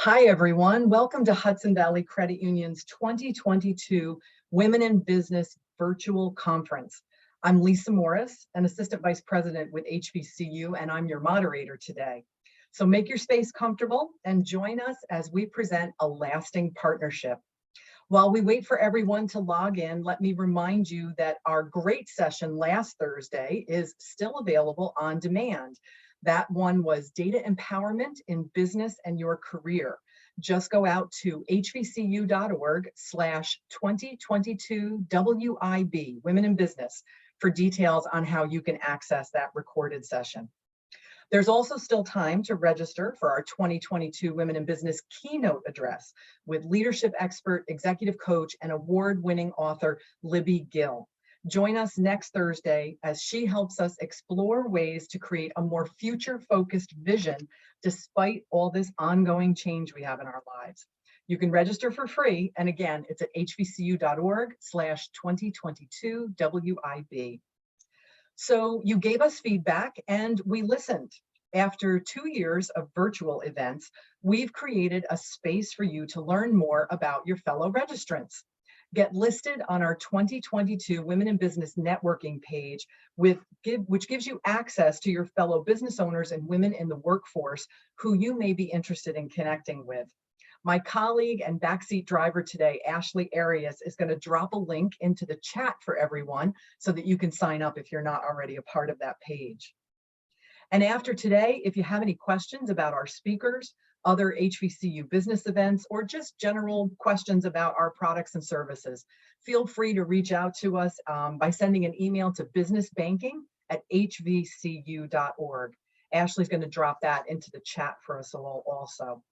Hi, everyone. Welcome to Hudson Valley Credit Union's 2022 Women in Business Virtual Conference. I'm Lisa Morris, an Assistant Vice President with HVCU, and I'm your moderator today. So make your space comfortable and join us as we present a lasting partnership. While we wait for everyone to log in, let me remind you that our great session last Thursday is still available on demand. That one was data empowerment in business and your career. Just go out to hvcu.org/2022 WIB, Women in Business, for details on how you can access that recorded session. There's also still time to register for our 2022 Women in Business keynote address with leadership expert, executive coach, and award-winning author Libby Gill. Join us next Thursday as she helps us explore ways to create a more future-focused vision despite all this ongoing change we have in our lives. You can register for free, and again, it's at hvcu.org/2022 WIB. So you gave us feedback and we listened. After 2 years of virtual events, we've created a space for you to learn more about your fellow registrants. Get listed on our 2022 Women in Business networking page, which gives you access to your fellow business owners and women in the workforce who you may be interested in connecting with. My colleague and backseat driver today, Ashley Arias, is going to drop a link into the chat for everyone so that you can sign up if you're not already a part of that page. And after today, if you have any questions about our speakers, other HVCU business events, or just general questions about our products and services, feel free to reach out to us by sending an email to businessbanking@hvcu.org. Ashley's going to drop that into the chat for us all also.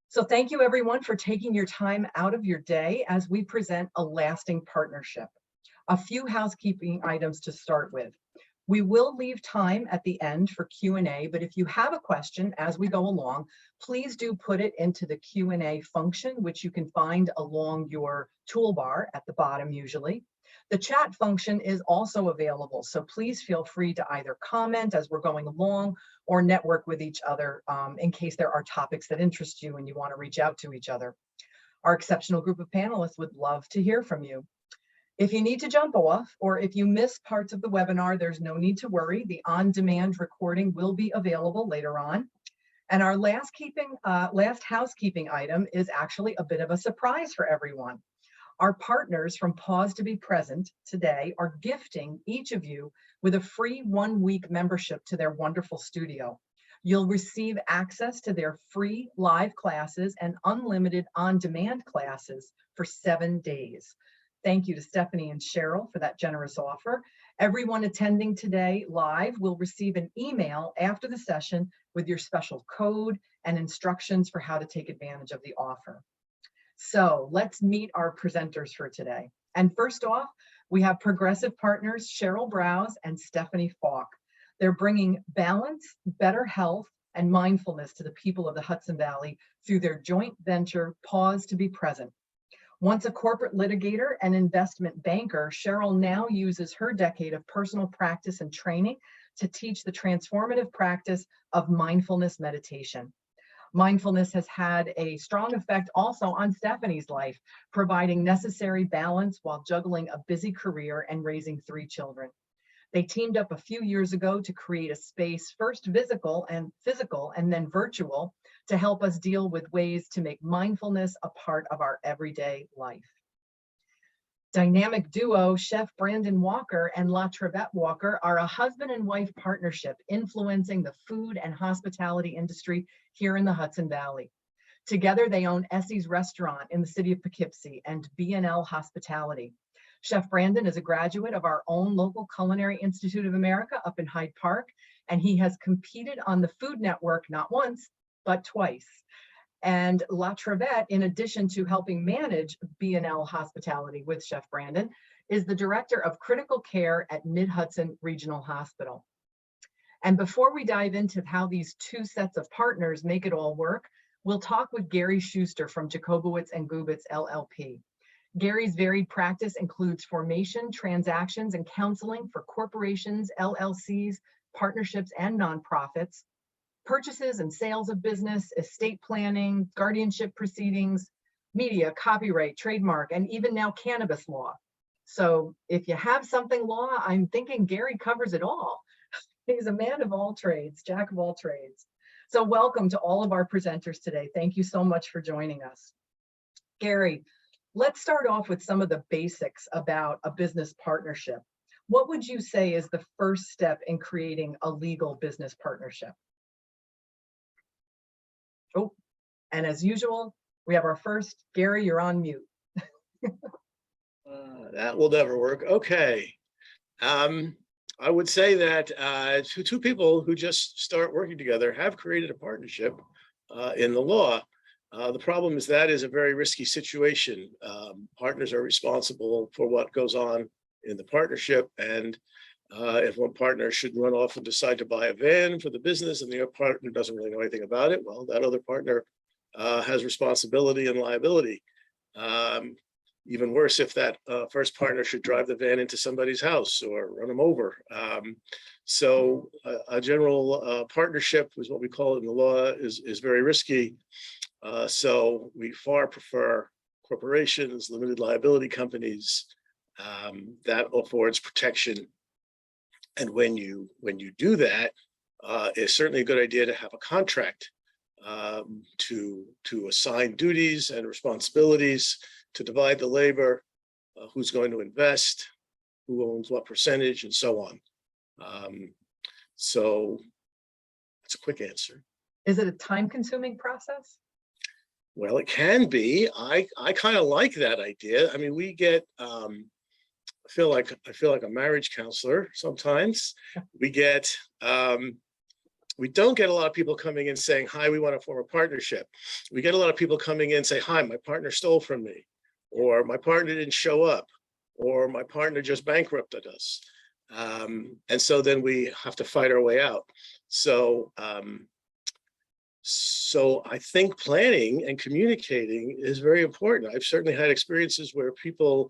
So thank you everyone for taking your time out of your day as we present a lasting partnership. A few housekeeping items to start with. We will leave time at the end for Q&A, but if you have a question as we go along, please do put it into the Q&A function, which you can find along your toolbar at the bottom usually. The chat function is also available, so please feel free to either comment as we're going along or network with each other in case there are topics that interest you and you want to reach out to each other. Our exceptional group of panelists would love to hear from you. If you need to jump off or if you miss parts of the webinar, there's no need to worry. The on-demand recording will be available later on. And our last housekeeping item is actually a bit of a surprise for everyone. Our partners from Pause to Be Present today are gifting each of you with a free 1-week membership to their wonderful studio. You'll receive access to their free live classes and unlimited on-demand classes for 7 days. Thank you to Stephanie and Cheryl for that generous offer. Everyone attending today live will receive an email after the session with your special code and instructions for how to take advantage of the offer. So let's meet our presenters for today. And first off, we have progressive partners Cheryl Browse and Stephanie Faulk. They're bringing balance, better health, and mindfulness to the people of the Hudson Valley through their joint venture, Pause to Be Present. Once a corporate litigator and investment banker, Cheryl now uses her decade of personal practice and training to teach the transformative practice of mindfulness meditation. Mindfulness has had a strong effect also on Stephanie's life, providing necessary balance while juggling a busy career and raising 3 children. They teamed up a few years ago to create a space, first physical and then virtual, to help us deal with ways to make mindfulness a part of our everyday life. Dynamic duo Chef Brandon Walker and La Trevette Walker are a husband and wife partnership influencing the food and hospitality industry here in the Hudson Valley. Together, they own Essie's Restaurant in the city of Poughkeepsie and B&L Hospitality. Chef Brandon is a graduate of our own local Culinary Institute of America up in Hyde Park, and he has competed on the Food Network not once, but twice. And La Trevette, in addition to helping manage B&L Hospitality with Chef Brandon, is the Director of Critical Care at Mid-Hudson Regional Hospital. And before we dive into how these 2 sets of partners make it all work, we'll talk with Gary Schuster from Jacobowitz and Gubitz LLP. Gary's varied practice includes formation, transactions, and counseling for corporations, LLCs, partnerships, and nonprofits, purchases and sales of business, estate planning, guardianship proceedings, media, copyright, trademark, and even now cannabis law. So if you have something law, I'm thinking Gary covers it all. He's a man of all trades, jack of all trades. So welcome to all of our presenters today. Thank you so much for joining us. Gary, let's start off with some of the basics about a business partnership. What would you say is the first step in creating a legal business partnership? Oh, and as usual, we have our first. Gary, you're on mute. That will never work. Okay. I would say that two people who just start working together have created a partnership in the law. The problem is that is a very risky situation. Partners are responsible for what goes on in the partnership. And if one partner should run off and decide to buy a van for the business and the other partner doesn't really know anything about it, well, that other partner has responsibility and liability. Even worse if that first partner should drive the van into somebody's house or run them over. So a general partnership is what we call it in the law is very risky. So we far prefer corporations, limited liability companies, that affords protection. And when you do that, it's certainly a good idea to have a contract to assign duties and responsibilities, to divide the labor, who's going to invest, who owns what percentage, and so on. So that's a quick answer. Is it a time-consuming process? Well, it can be. I kind of like that idea. I mean, we get I feel like a marriage counselor sometimes. We get we don't get a lot of people coming in saying, hi, we want to form a partnership. We get a lot of people coming in say, hi, my partner stole from me, or my partner didn't show up, or my partner just bankrupted us. And so then we have to fight our way out. So I think planning and communicating is very important. I've certainly had experiences where people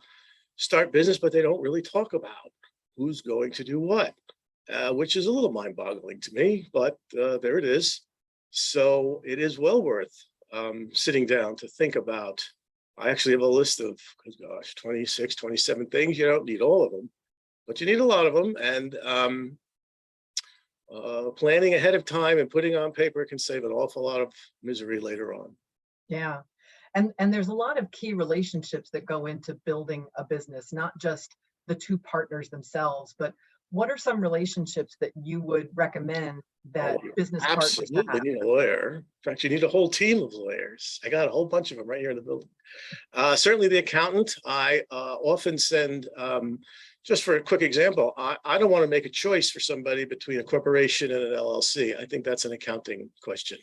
start business, but they don't really talk about who's going to do what, which is a little mind-boggling to me, but there it is. So it is well worth sitting down to think about. I actually have a list of, gosh, 26, 27 things. You don't need all of them, but you need a lot of them. And planning ahead of time and putting on paper can save an awful lot of misery later on. Yeah. And there's a lot of key relationships that go into building a business, not just the two partners themselves, but what are some relationships that you would recommend that business partners have? Absolutely need a lawyer. In fact, you need a whole team of lawyers. I got a whole bunch of them right here in the building. Certainly the accountant. I often send, just for a quick example, I don't want to make a choice for somebody between a corporation and an LLC. I think that's an accounting question.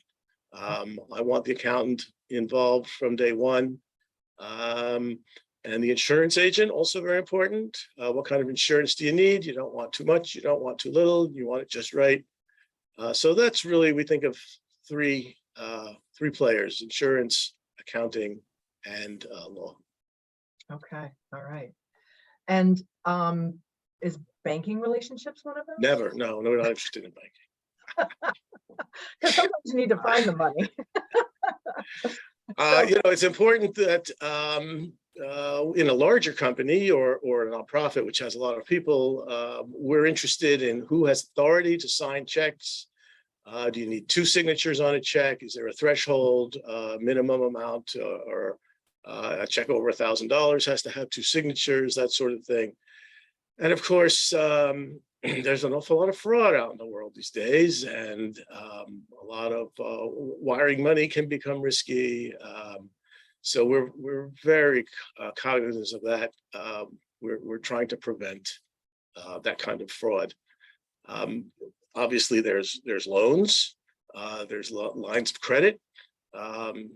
I want the accountant involved from day one. And the insurance agent, also very important. What kind of insurance do you need? You don't want too much, you don't want too little, you want it just right. So that's really, we think of three players: insurance, accounting, and law. Okay, all right. And is banking relationships one of them? Never, no, we're not interested in banking. Because sometimes you need to find the money. It's important that in a larger company or a nonprofit, which has a lot of people, we're interested in who has authority to sign checks. Do you need 2 signatures on a check? Is there a threshold, minimum amount, or a check over $1,000 has to have 2 signatures, that sort of thing. And of course, there's an awful lot of fraud out in the world these days, and a lot of wiring money can become risky. So we're very cognizant of that. We're trying to prevent that kind of fraud. Obviously, there's loans, there's lines of credit.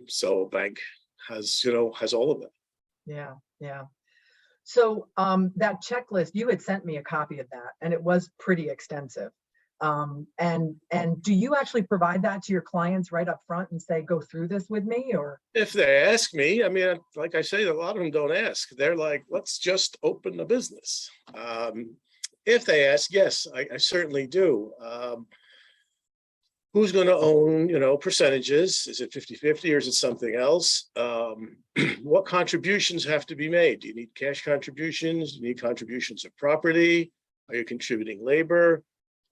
So a bank has all of that. Yeah, yeah. So that checklist, you had sent me a copy of that, and it was pretty extensive. And do you actually provide that to your clients right up front and say, go through this with me? Or if they ask me, I mean, like I say, a lot of them don't ask. They're like, let's just open a business. If they ask, yes, I certainly do. who's going to own, percentages? Is it 50-50 or is it something else? What contributions have to be made? Do you need cash contributions? Do you need contributions of property? Are you contributing labor?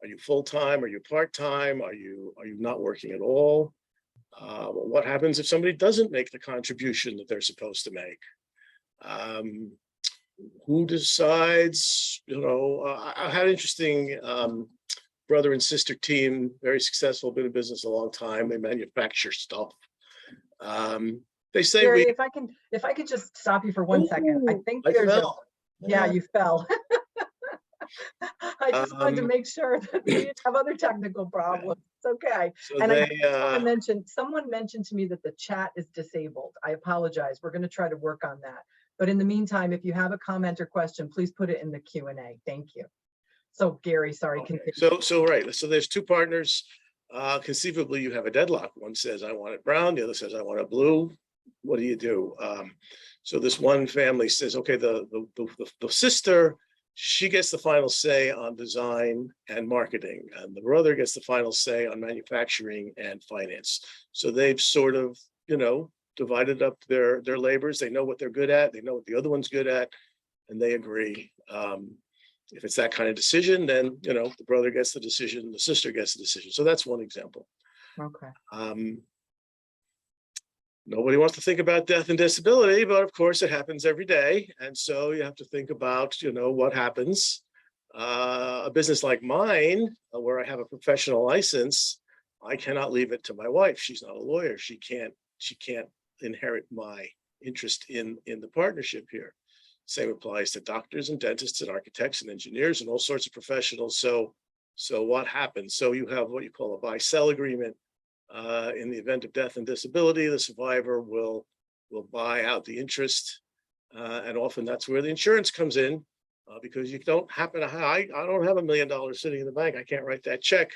Are you full-time? Are you part-time? Are you not working at all? What happens if somebody doesn't make the contribution that they're supposed to make? Who decides? I had an interesting brother and sister team, very successful, been in business a long time. They manufacture stuff. They say Gary, if I could just stop you for 1 second. I think there's fell. yeah, you fell. I just wanted to make sure that we didn't have other technical problems. It's okay. So And they, someone mentioned to me that the chat is disabled. I apologize. We're going to try to work on that. But in the meantime, if you have a comment or question, please put it in the Q&A. Thank you. So Gary, sorry. okay. Continue. So right. So there's two partners. Conceivably, you have a deadlock. One says, I want it brown. The other says, I want it blue. What do you do? So this one family says, okay, the sister, she gets the final say on design and marketing, and the brother gets the final say on manufacturing and finance. So they've sort of, divided up their labors. They know what they're good at. They know what the other one's good at, and they agree. If it's that kind of decision, then, the brother gets the decision, the sister gets the decision. So that's one example. Okay. Nobody wants to think about death and disability, but of course it happens every day. And so you have to think about, what happens. A business like mine, where I have a professional license, I cannot leave it to my wife. She's not a lawyer. She can't inherit my interest in the partnership here. Same applies to doctors and dentists and architects and engineers and all sorts of professionals. So what happens? So you have what you call a buy-sell agreement. In the event of death and disability, the survivor will buy out the interest, and often that's where the insurance comes in, because you don't happen to I don't have $1 million sitting in the bank. I can't write that check,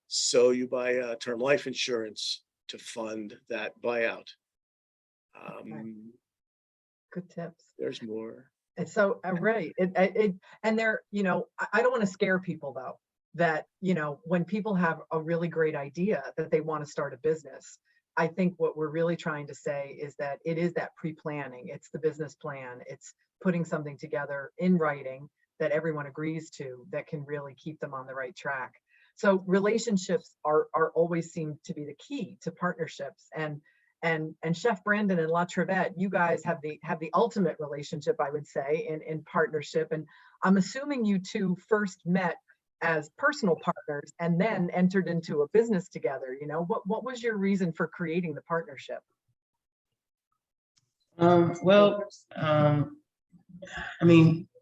so you buy term life insurance to fund that buyout. Okay. Good tips. There's more. And so, right. And there, I don't want to scare people though, that, when people have a really great idea that they want to start a business, I think what we're really trying to say is that it is that pre-planning. It's the business plan. It's putting something together in writing that everyone agrees to that can really keep them on the right track. So relationships are always seem to be the key to partnerships. And Chef Brandon and La Trevette, you guys have the ultimate relationship, I would say, in partnership. And I'm assuming you two first met as personal partners and then entered into a business together. What was your reason for creating the partnership?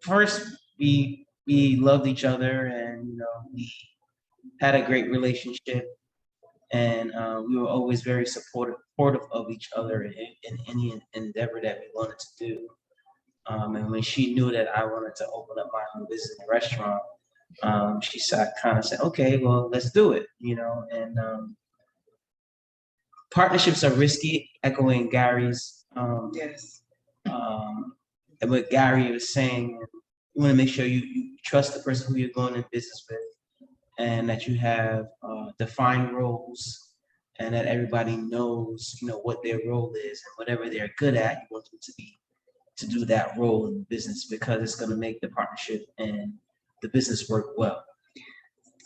First we loved each other, and we had a great relationship, and we were always very supportive of each other in any endeavor that we wanted to do. And when she knew that I wanted to open up my own business and restaurant, she kind of said, okay, well, let's do it, and partnerships are risky, echoing Gary's, Yes. and what Gary was saying. You want to make sure you trust the person who you're going in business with, and that you have defined roles, and that everybody knows, what their role is, and whatever they're good at, you want them to do that role in the business, because it's going to make the partnership and the business work well.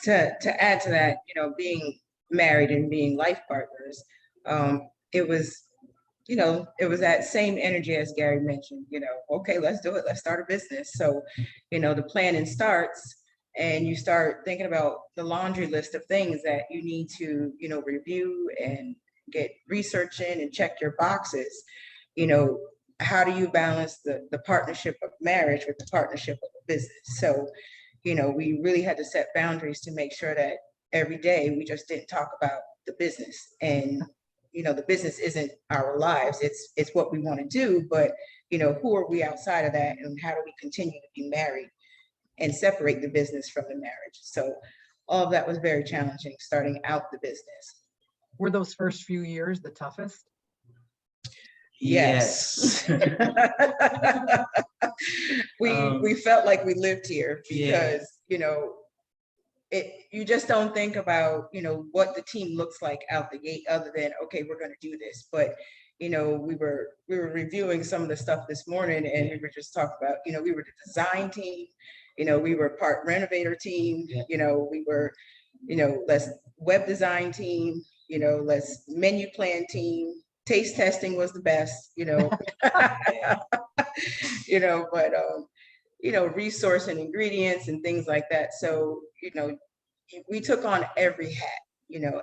To add to that, being married and being life partners, it was that same energy as Gary mentioned. Okay, let's do it. Let's start a business. So, the planning starts, and you start thinking about the laundry list of things that you need to, review and get research in and check your boxes. How do you balance the partnership of marriage with the partnership of a business? So, we really had to set boundaries to make sure that every day we just didn't talk about the business. And, the business isn't our lives. It's what we want to do. But, who are we outside of that? And how do we continue to be married and separate the business from the marriage? So all of that was very challenging starting out the business. Were those first few years the toughest? Yes. We felt like we lived here because, you just don't think about, what the team looks like out the gate other than, okay, we're going to do this. But, we were reviewing some of the stuff this morning, and we were just talking about, we were the design team, we were part renovator team, we were, let's web design team, let's menu plan team, taste testing was the best, but resource and ingredients and things like that. So, we took on every hat,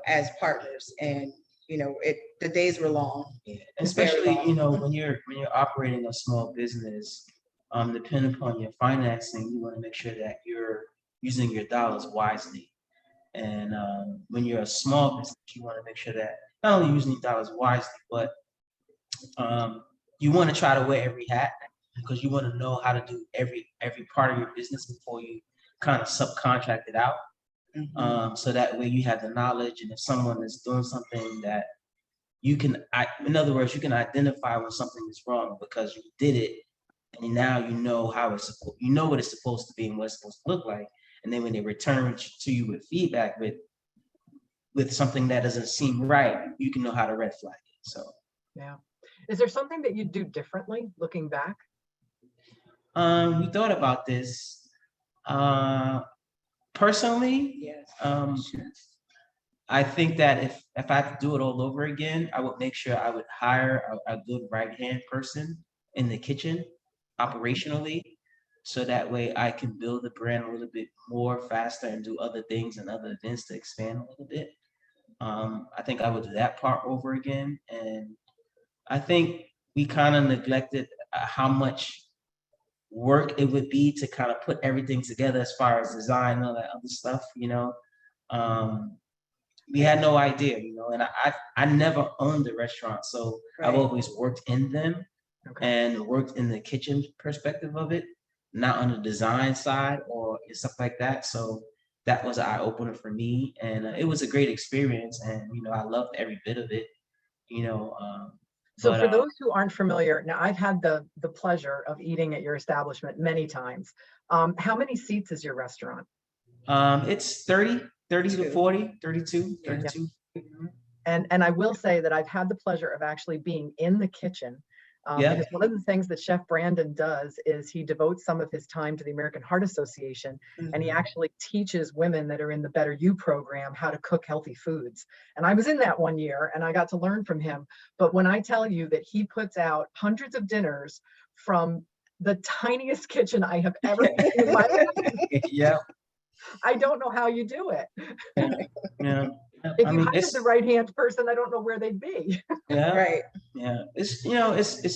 as partners, and, the days were long. Yeah. Very Especially, long. when you're operating a small business, depending upon your financing, you want to make sure that you're using your dollars wisely. And when you're a small business, you want to make sure that not only using your dollars wisely, but you want to try to wear every hat, because you want to know how to do every part of your business before you kind of subcontract it out. So that way you have the knowledge, and if someone is doing something that you can, in other words, you can identify when something is wrong because you did it, and now you know how you know what it's supposed to be and what it's supposed to look like. And then when they return to you with feedback with something that doesn't seem right, you can know how to red flag it. So Yeah. Is there something that you do differently looking back? we thought about this. Personally, Yes. I think that if I had to do it all over again, I would make sure I would hire a good right-hand person in the kitchen operationally, so that way I can build the brand a little bit more faster and do other things and other events to expand a little bit. I think I would do that part over again. And I think we kind of neglected how much work it would be to kind of put everything together as far as design and all that other stuff, we had no idea, and I never owned a restaurant, so I've Right. always worked in them Okay. and worked in the kitchen perspective of it, not on the design side or stuff like that. So that was an eye opener for me, and it was a great experience, and I loved every bit of it. So But for those who aren't familiar, now I've had the pleasure of eating at your establishment many times. How many seats is your restaurant? it's 30 to 40, 32, Yeah. 32. And I will say that I've had the pleasure of actually being in the kitchen. Yeah. Because one of the things that Chef Brandon does is he devotes some of his time to the American Heart Association, and he actually teaches women that are in the Better You program how to cook healthy foods. And I was in that one year and I got to learn from him. But when I tell you that he puts out hundreds of dinners from the tiniest kitchen I have ever seen in my life, Yeah. I don't know how you do it. Yeah. If I you mean, hired the right-hand person, I don't know where they'd be. yeah. Right. Yeah, it's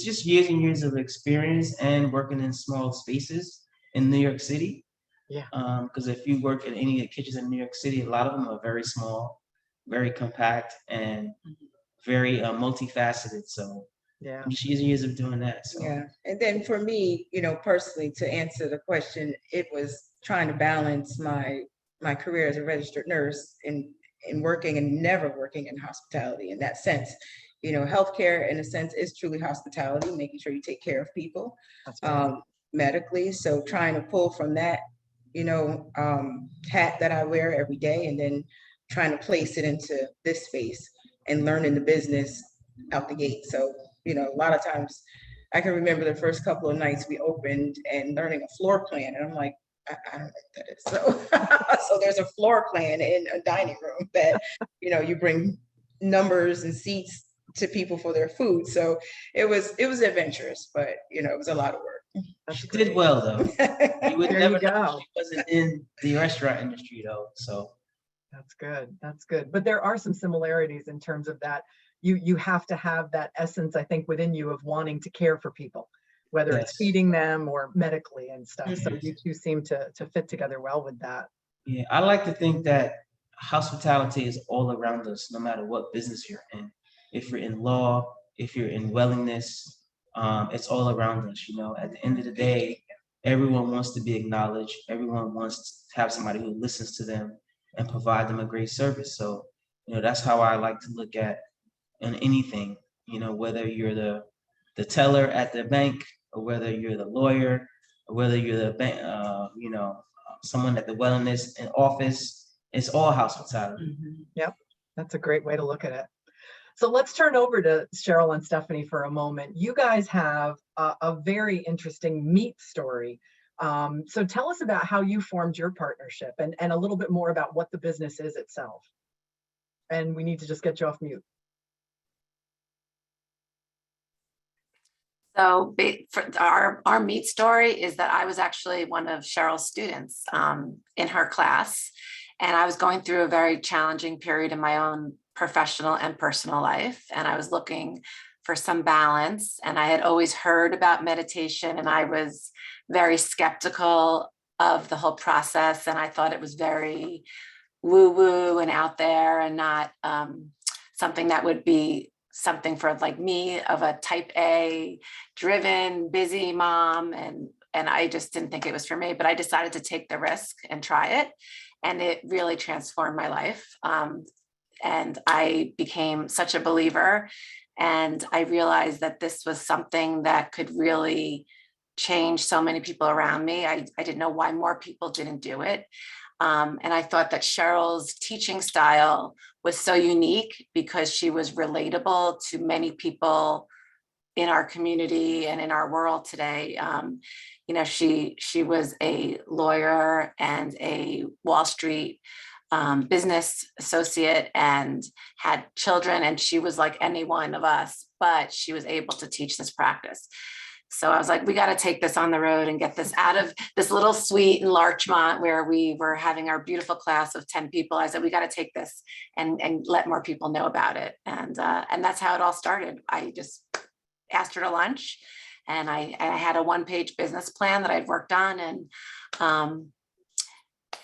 just years and years of experience and working in small spaces in New York City. Yeah. Because if you work in any of the kitchens in New York City, a lot of them are very small, very compact, and very multifaceted. So Yeah. just years and years of doing that. So Yeah. And then for me, personally, to answer the question, it was trying to balance my career as a registered nurse in working and never working in hospitality in that sense. Healthcare in a sense is truly hospitality, making sure you take care of people That's right. medically. So trying to pull from that, hat that I wear every day, and then trying to place it into this space and learning the business out the gate. So, a lot of times I can remember the first couple of nights we opened and learning a floor plan. And I'm like, I don't know what that is. So, so there's a floor plan in a dining room that, you bring numbers and seats to people for their food. So it was adventurous, but it was a lot of work. That's she great. did well though. You would There never you know go. she wasn't in the restaurant industry though. So That's good. That's good. But there are some similarities in terms of that. You have to have that essence, I think, within you of wanting to care for people, whether it's Yes. feeding them or medically and stuff. So Mhm. you two seem to fit together well with that. yeah, I like to think that hospitality is all around us, no matter what business you're in. If you're in law, if you're in wellness, it's all around us. At the end of the day, everyone wants to be acknowledged. Everyone wants to have somebody who listens to them and provide them a great service. So, that's how I like to look at in anything. Whether you're the teller at the bank, or whether you're the lawyer, or whether you're the bank, someone at the wellness and office. It's all hospitality. Yep, that's a great way to look at it. So let's turn over to Cheryl and Stephanie for a moment. You guys have a very interesting meet story. So tell us about how you formed your partnership and a little bit more about what the business is itself. And we need to just get you off mute. So for our meet story is that I was actually one of Cheryl's students in her class, and I was going through a very challenging period in my own professional and personal life, and I was looking for some balance. And I had always heard about meditation, and I was very skeptical of the whole process, and I thought it was very woo-woo and out there, and not something that would be something for like me, of a type A driven, busy mom. And I just didn't think it was for me, but I decided to take the risk and try it. And it really transformed my life. And I became such a believer. And I realized that this was something that could really change so many people around me. I didn't know why more people didn't do it. And I thought that Cheryl's teaching style was so unique because she was relatable to many people in our community and in our world today. You know, she was a lawyer and a Wall Street business associate and had children, and she was like any one of us, but she was able to teach this practice. So I was like, we got to take this on the road and get this out of this little suite in Larchmont where we were having our beautiful class of 10 people. I said, we got to take this and let more people know about it. And that's how it all started. I just asked her to lunch, and I had a one-page business plan that I'd worked on,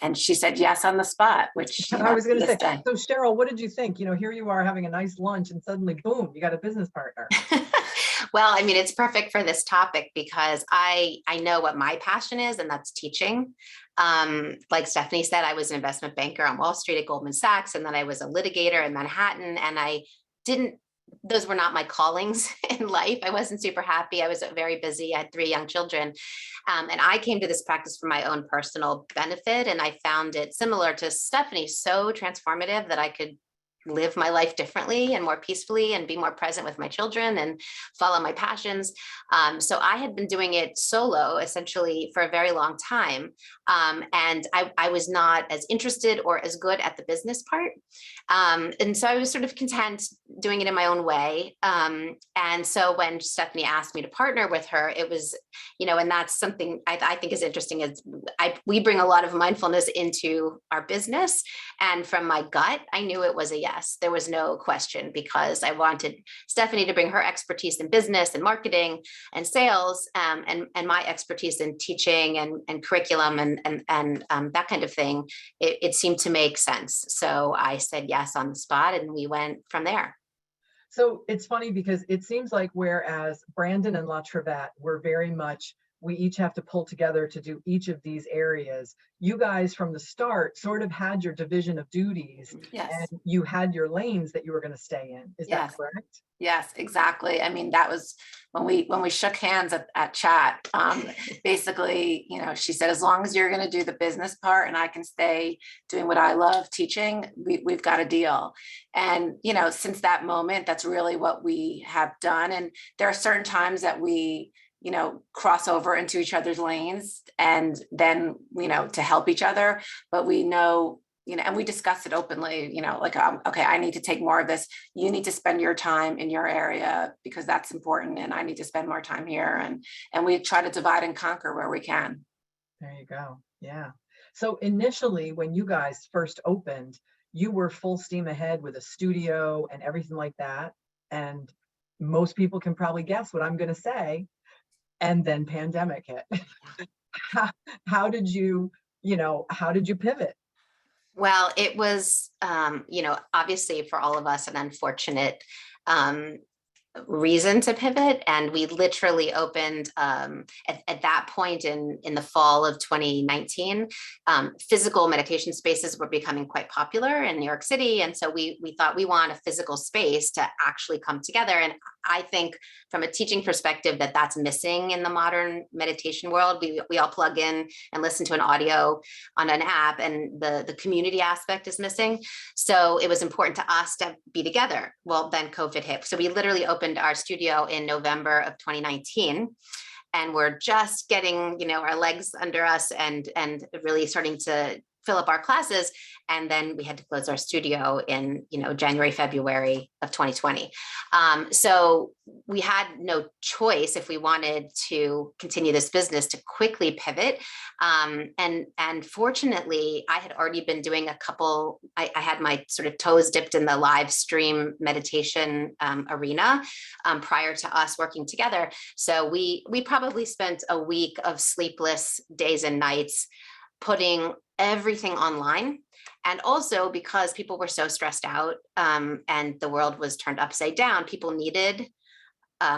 and she said yes on the spot, which I was going to say, so Cheryl, what did you think? You know, here you are having a nice lunch and suddenly, boom, you got a business partner. Well, I mean, it's perfect for this topic because I know what my passion is, and that's teaching. Like Stephanie said, I was an investment banker on Wall Street at Goldman Sachs, and then I was a litigator in Manhattan, and those were not my callings in life. I wasn't super happy. I was very busy. I had 3 young children. And I came to this practice for my own personal benefit. And I found it, similar to Stephanie, so transformative that I could live my life differently and more peacefully and be more present with my children and follow my passions. So I had been doing it solo essentially for a very long time. And I was not as interested or as good at the business part. And so I was sort of content doing it in my own way. And so when Stephanie asked me to partner with her, it was, you know, and that's something I think is interesting is we bring a lot of mindfulness into our business. And from my gut, I knew it was a yes. There was no question, because I wanted Stephanie to bring her expertise in business and marketing and sales, and my expertise in teaching and curriculum and that kind of thing. It seemed to make sense. So I said yes on the spot, and we went from there. So it's funny because it seems like whereas Brandon and La Trevette were very much, we each have to pull together to do each of these areas. You guys from the start sort of had your division of duties. Yes. And you had your lanes that you were going to stay in. Is that correct? Yes, exactly. I mean, that was when we shook hands at chat. Basically, you know, she said, as long as you're going to do the business part and I can stay doing what I love, teaching, we've got a deal. And, you know, since that moment, that's really what we have done. And there are certain times that we, you know, cross over into each other's lanes, and then, you know, to help each other. But we know, you know, and we discuss it openly, you know, like, okay, I need to take more of this. You need to spend your time in your area because that's important. And I need to spend more time here. And we try to divide and conquer where we can. There you go. Yeah. So initially, when you guys first opened, you were full steam ahead with a studio and everything like that. And most people can probably guess what I'm going to say. And then pandemic hit. How did you pivot? Well, it was, you know, obviously for all of us, an unfortunate reason to pivot. And we literally opened at that point in the fall of 2019, physical meditation spaces were becoming quite popular in New York City. And so we thought we want a physical space to actually come together. And I think from a teaching perspective that's missing in the modern meditation world. We all plug in and listen to an audio on an app, and the community aspect is missing. So it was important to us to be together. Well, then COVID hit. So we literally opened our studio in November of 2019. And we're just getting, our legs under us and really starting to fill up our classes. And then we had to close our studio in, January, February of 2020. So we had no choice if we wanted to continue this business to quickly pivot. And fortunately, I had already been doing I had my sort of toes dipped in the live stream meditation arena prior to us working together. So we probably spent a week of sleepless days and nights putting everything online. And also because people were so stressed out and the world was turned upside down, people needed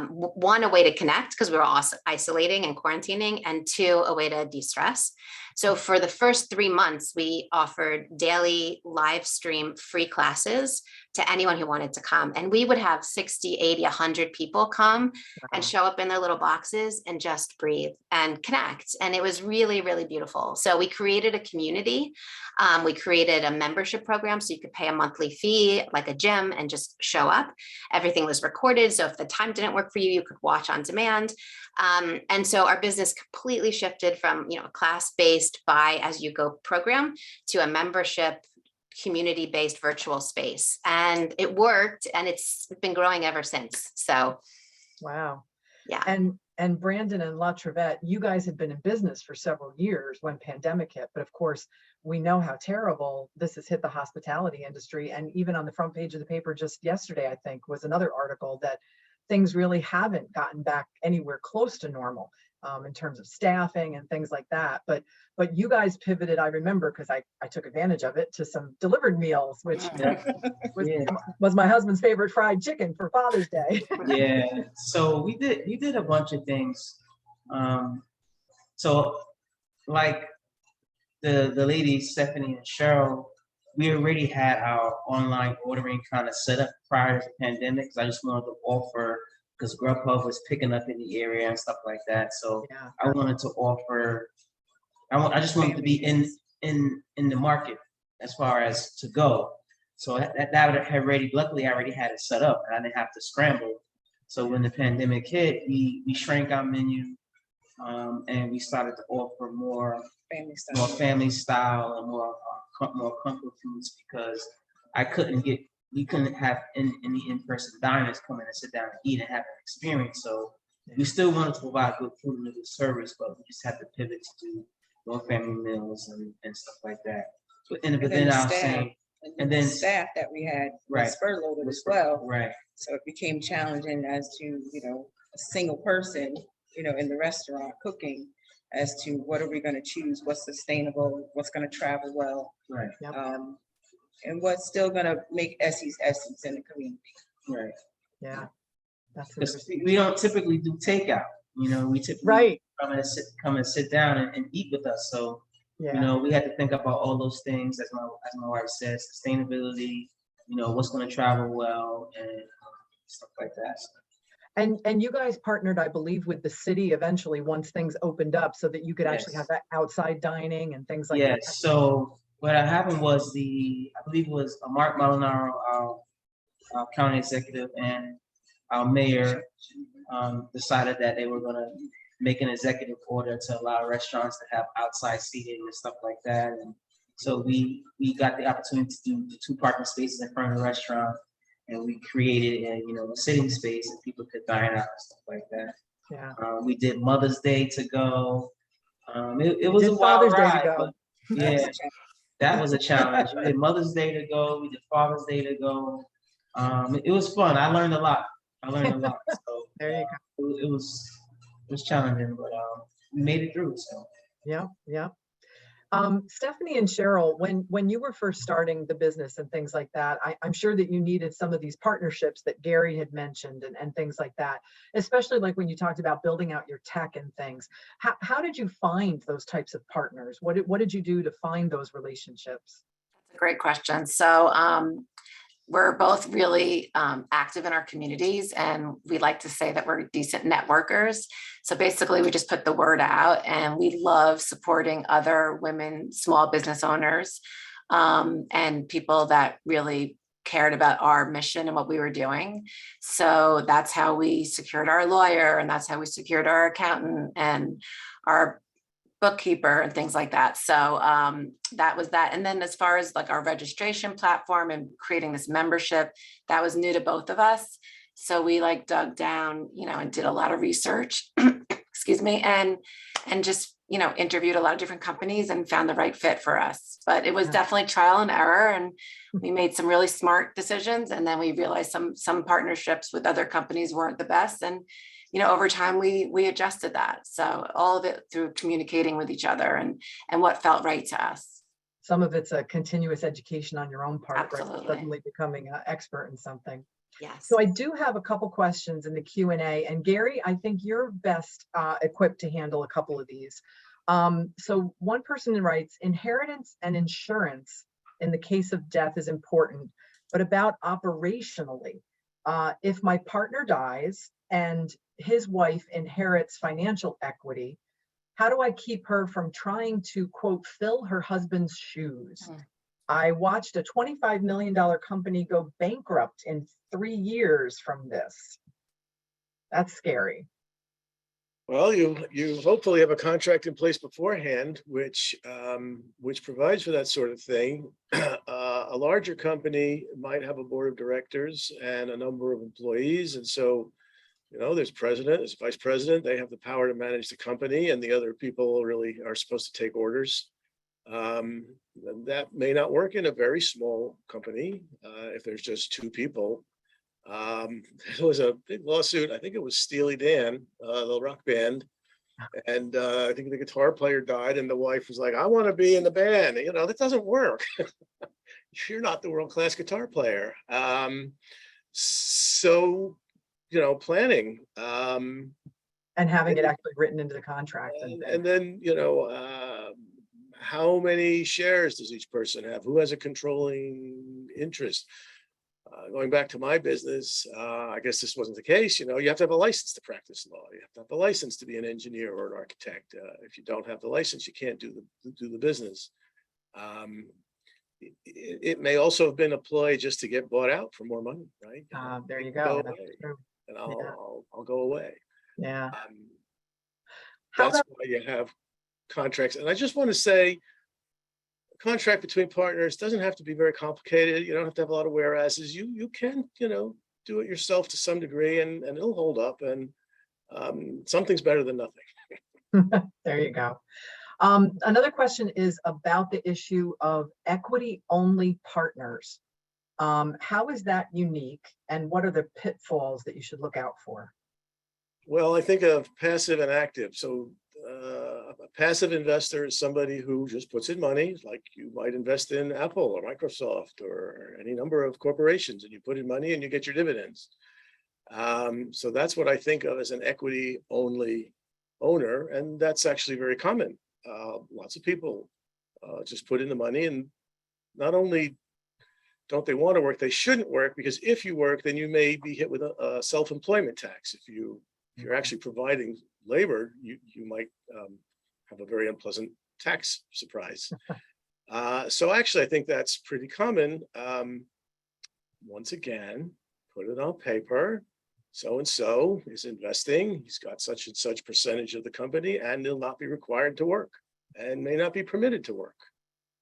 one, a way to connect because we were all isolating and quarantining, and two, a way to de-stress. So for the first 3 months, we offered daily live stream free classes to anyone who wanted to come. And we would have 60, 80, 100 people come and show up in their little boxes and just breathe and connect. And it was really, really beautiful. So we created a community. We created a membership program so you could pay a monthly fee like a gym and just show up. Everything was recorded. So if the time didn't work for you, you could watch on demand. And so our business completely shifted from, a class-based buy as you go program to a membership community-based virtual space. And it worked, and it's been growing ever since. So, Wow. yeah. And Brandon and La Trevette, you guys had been in business for several years when pandemic hit, but of course, we know how terrible this has hit the hospitality industry. And even on the front page of the paper just yesterday, I think, was another article that things really haven't gotten back anywhere close to normal in terms of staffing and things like that. But you guys pivoted, I remember, because I took advantage of it, to some delivered meals, which was my husband's favorite fried chicken for Father's Day. Yeah, so we did a bunch of things. So like the ladies, Stephanie and Cheryl, we already had our online ordering kind of set up prior to the pandemic, because I just wanted to offer, because Grubhub was picking up in the area and stuff like that. So Yeah. I wanted to offer, I just wanted to be in the market as far as to go. So that had already, luckily I already had it set up and I didn't have to scramble. So when the pandemic hit, we shrank our menu and we started to offer more family style and more comfort foods, because we couldn't have any in-person diners come in and sit down and eat and have an experience. So we still wanted to provide good food and good service, but we just had to pivot to do more family meals and stuff like that. But then I was saying, and then staff that we had Right. was spur loaded as well. right, So it became challenging as to, a single person, in the restaurant cooking, as to what are we going to choose, what's sustainable, what's going to travel well, right, Yep. and what's still going to make Essie's essence in the community. right. Yeah. That's Because interesting. we don't typically do takeout. We typically Right. come and sit down and eat with us. So Yeah. we had to think about all those things, as my wife said, sustainability. What's going to travel well and stuff like that. And you guys partnered, I believe, with the city eventually once things opened up, so that you could actually Yes. have that outside dining and things like Yes. that. So what happened was I believe it was Mark Molinaro, our county executive, and our mayor decided that they were going to make an executive order to allow restaurants to have outside seating and stuff like that. And so we got the opportunity to do the 2 parking spaces in front of the restaurant, and we created a sitting space and people could dine out and stuff like that. Yeah. We did Mother's Day to go. It was did a wild Father's Day to ride, go. but yeah, that was a challenge. We did Mother's Day to go. We did Father's Day to go. It was fun. I learned a lot. So There you go. it was challenging, but we made it through. So Yeah. Yeah. Stephanie and Cheryl, when you were first starting the business and things like that, I'm sure that you needed some of these partnerships that Gary had mentioned and things like that, especially like when you talked about building out your tech and things. How did you find those types of partners? What did you do to find those relationships? That's a great question. So we're both really active in our communities, and we like to say that we're decent networkers. So basically, we just put the word out, and we love supporting other women, small business owners, and people that really cared about our mission and what we were doing. So that's how we secured our lawyer, and that's how we secured our accountant and our bookkeeper and things like that. So that was that. And then as far as like our registration platform and creating this membership, that was new to both of us. So we like dug down, and did a lot of research, excuse me, and just, interviewed a lot of different companies and found the right fit for us. But it was definitely trial and error, and we made some really smart decisions. And then we realized some partnerships with other companies weren't the best. And over time, we adjusted that. So all of it through communicating with each other and what felt right to us. Some of it's a continuous education on your own part, Absolutely. right? Suddenly becoming an expert in something. Yes. So I do have a couple questions in the Q&A, and Gary, I think you're best equipped to handle a couple of these. So one person writes, inheritance and insurance in the case of death is important, but about operationally, if my partner dies and his wife inherits financial equity, how do I keep her from trying to, quote, fill her husband's shoes? I watched a $25 million company go bankrupt in 3 years from this. That's scary. Well, you hopefully have a contract in place beforehand, which provides for that sort of thing. A larger company might have a board of directors and a number of employees, and so there's president, there's vice president. They have the power to manage the company, and the other people really are supposed to take orders. That may not work in a very small company if there's just 2 people. There was a big lawsuit. I think it was Steely Dan, the rock band. And I think the guitar player died, and the wife was like, I want to be in the band. That doesn't work. You're not the world-class guitar player. So, planning. And having it actually written into the contract. And then, how many shares does each person have? Who has a controlling interest? Going back to my business, I guess this wasn't the case. You have to have a license to practice law. You have to have the license to be an engineer or an architect. If you don't have the license, you can't do the business. It may also have been a ploy just to get bought out for more money, right? There you go. That's true. And I'll go away. Yeah. That's why you have contracts. And I just want to say, a contract between partners doesn't have to be very complicated. You don't have to have a lot of whereases. You can, do it yourself to some degree, and it'll hold up. And something's better than nothing. There you go. Another question is about the issue of equity-only partners. How is that unique, and what are the pitfalls that you should look out for? Well, I think of passive and active. So a passive investor is somebody who just puts in money, like you might invest in Apple or Microsoft or any number of corporations, and you put in money and you get your dividends. So that's what I think of as an equity-only owner, and that's actually very common. Lots of people just put in the money, and not only don't they want to work, they shouldn't work, because if you work, then you may be hit with a self-employment tax. If you're actually providing labor, you might have a very unpleasant tax surprise. So actually, I think that's pretty common. Once again, put it on paper. So-and-so is investing. He's got such and such percentage of the company, and he'll not be required to work and may not be permitted to work.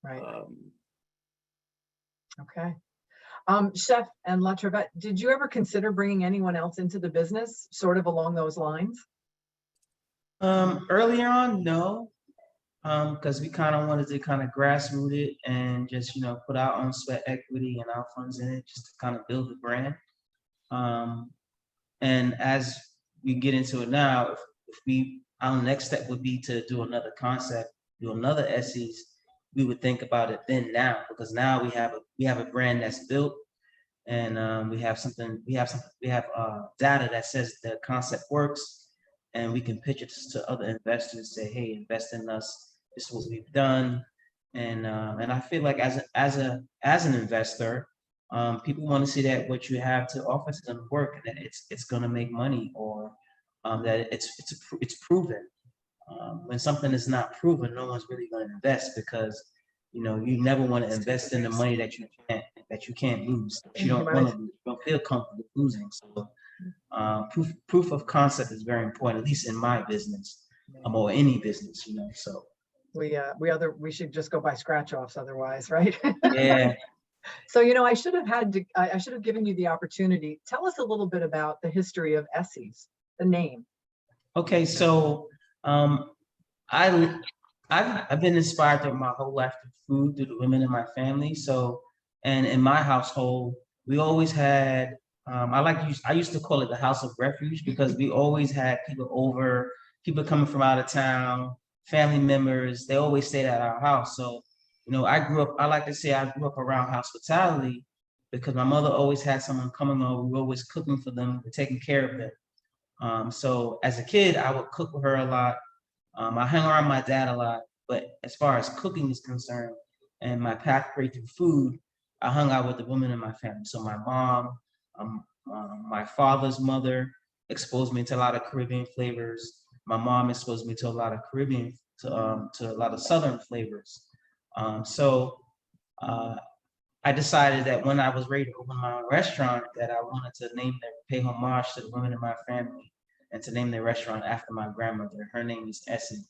Right. Okay. Chef and La Travette, did you ever consider bringing anyone else into the business, sort of along those lines? Earlier on, no, because we kind of wanted to kind of grassroot it and just, put our own sweat equity and our funds in it, just to kind of build the brand. And as we get into it now, our next step would be to do another concept, do another SEs. We would think about it then now, because now we have a brand that's built, and we have data that says the concept works, and we can pitch it to other investors, say, hey, invest in us. This is what we've done. And I feel like as an investor, People want to see that what you have to offer is going to work, and that it's going to make money, or that it's proven. When something is not proven, no one's really going to invest, because you never want to invest in the money that you can't lose. That you don't want to lose. You don't feel comfortable losing. So proof of concept is very important, at least in my business, or any business. So we should just go by scratch offs otherwise, right? yeah. So, I should have given you the opportunity. Tell us a little bit about the history of Essie's, the name. Okay, so I've been inspired through my whole life through food, through the women in my family. So, and in my household, we always had. I used to call it the house of refuge, because we always had people over, people coming from out of town, family members. They always stayed at our house. So, I like to say I grew up around hospitality, because my mother always had someone coming over. We were always cooking for them, we're taking care of them. So as a kid, I would cook with her a lot. I hung around my dad a lot, but as far as cooking is concerned and my pathway through food, I hung out with the women in my family. So my mom, my father's mother exposed me to a lot of Caribbean flavors. My mom exposed me to a lot of to a lot of Southern flavors. So I decided that when I was ready to open my own restaurant, that I wanted to pay homage to the women in my family, and to name the restaurant after my grandmother. Her name is Essie.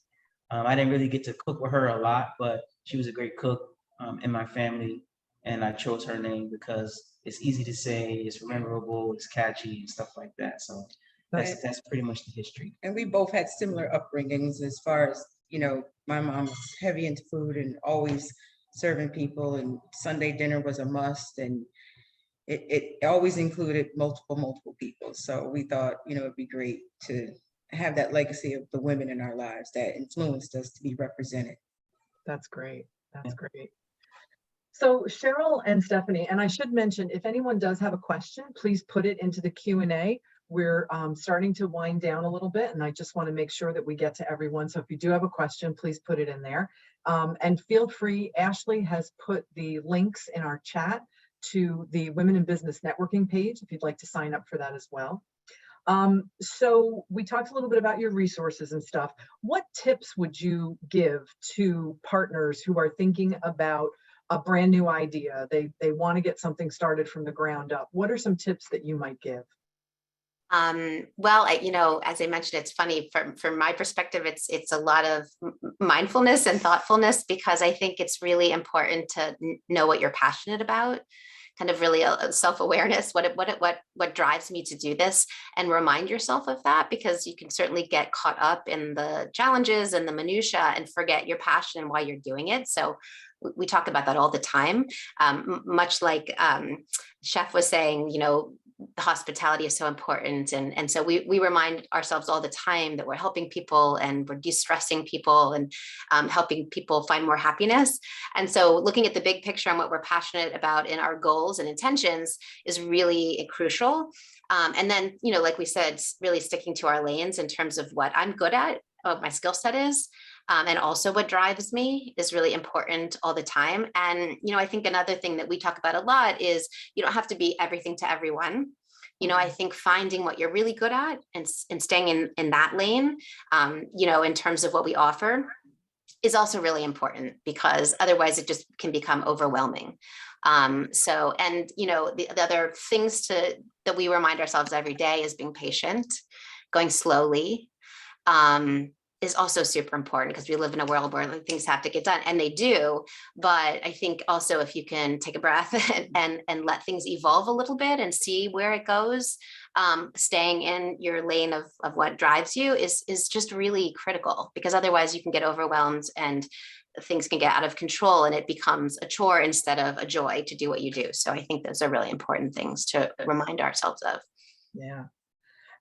I didn't really get to cook with her a lot, but she was a great cook in my family, and I chose her name because it's easy to say, it's memorable, it's catchy, and stuff like that. So that's pretty much the history. And we both had similar upbringings as far as, my mom was heavy into food and always serving people, and Sunday dinner was a must, and it always included multiple people. So we thought, it'd be great to have that legacy of the women in our lives that influenced us to be represented. That's great. That's great. So Cheryl and Stephanie, and I should mention, if anyone does have a question, please put it into the Q&A. We're starting to wind down a little bit, and I just want to make sure that we get to everyone. So if you do have a question, please put it in there. And feel free, Ashley has put the links in our chat to the Women in Business Networking page, if you'd like to sign up for that as well. So we talked a little bit about your resources and stuff. What tips would you give to partners who are thinking about a brand new idea? They want to get something started from the ground up. What are some tips that you might give? Well, as I mentioned, it's funny from my perspective, it's a lot of mindfulness and thoughtfulness, because I think it's really important to know what you're passionate about, kind of really a self-awareness, what drives me to do this, and remind yourself of that, because you can certainly get caught up in the challenges and the minutia and forget your passion and why you're doing it. So we talk about that all the time, much like Chef was saying, hospitality is so important. And so we remind ourselves all the time that we're helping people and we're de-stressing people and helping people find more happiness. And so looking at the big picture and what we're passionate about in our goals and intentions is really crucial. And then, like we said, really sticking to our lanes in terms of what I'm good at, what my skill set is. And also what drives me is really important all the time. And, I think another thing that we talk about a lot is you don't have to be everything to everyone. I think finding what you're really good at and staying in that lane, in terms of what we offer is also really important, because otherwise it just can become overwhelming. The other things that we remind ourselves every day is being patient, going slowly, is also super important, because we live in a world where things have to get done, and they do. But I think also if you can take a breath and let things evolve a little bit and see where it goes, staying in your lane of what drives you is just really critical, because otherwise you can get overwhelmed and things can get out of control and it becomes a chore instead of a joy to do what you do. So I think those are really important things to remind ourselves of. Yeah.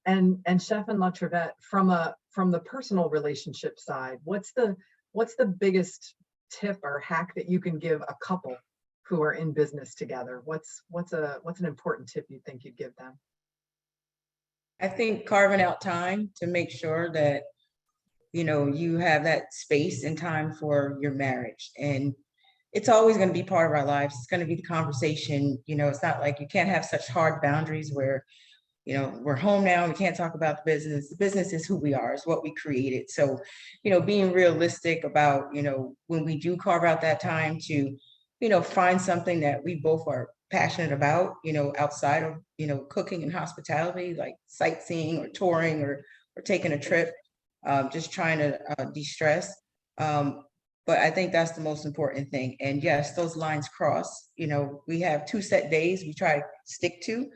And Chef and LaTrivette, from the personal relationship side, what's the biggest tip or hack that you can give a couple who are in business together? What's an important tip you think you'd give them? I think carving out time to make sure that, you have that space and time for your marriage. And it's always going to be part of our lives. It's going to be the conversation. You know, it's not like you can't have such hard boundaries where, you know, we're home now, we can't talk about the business. The business is who we are, is what we created. So, you know, being realistic about, you know, when we do carve out that time to, you know, find something that we both are passionate about, you know, outside of, you know, cooking and hospitality, like sightseeing or touring or taking a trip, just trying to de-stress. But I think that's the most important thing. And yes, those lines cross. You know, we have 2 set days we try to stick to.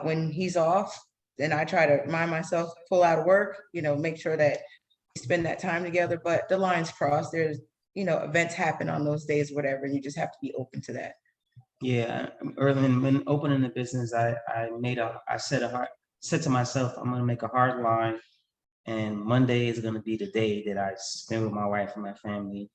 When he's off, then I try to remind myself, pull out of work, you know, make sure that we spend that time together. But the lines cross. There's, you know, events happen on those days, whatever, and you just have to be open to that. Yeah, early when opening the business, I said to myself, I'm gonna make a hard line, and Monday is gonna be the day that I spend with my wife and my family.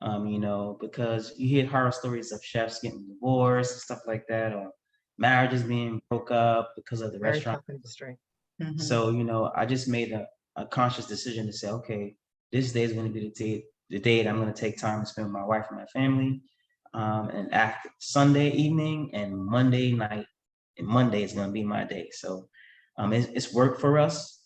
You know, because you hear horror stories of chefs getting divorced and stuff like that, or marriages being broke up because of the Very restaurant. tough industry. Mhm. So, you know, I just made a conscious decision to say, okay, this day is going to be the day that I'm going to take time to spend with my wife and my family. And after Sunday evening and Monday night, and Monday is going to be my day. So it's work for us.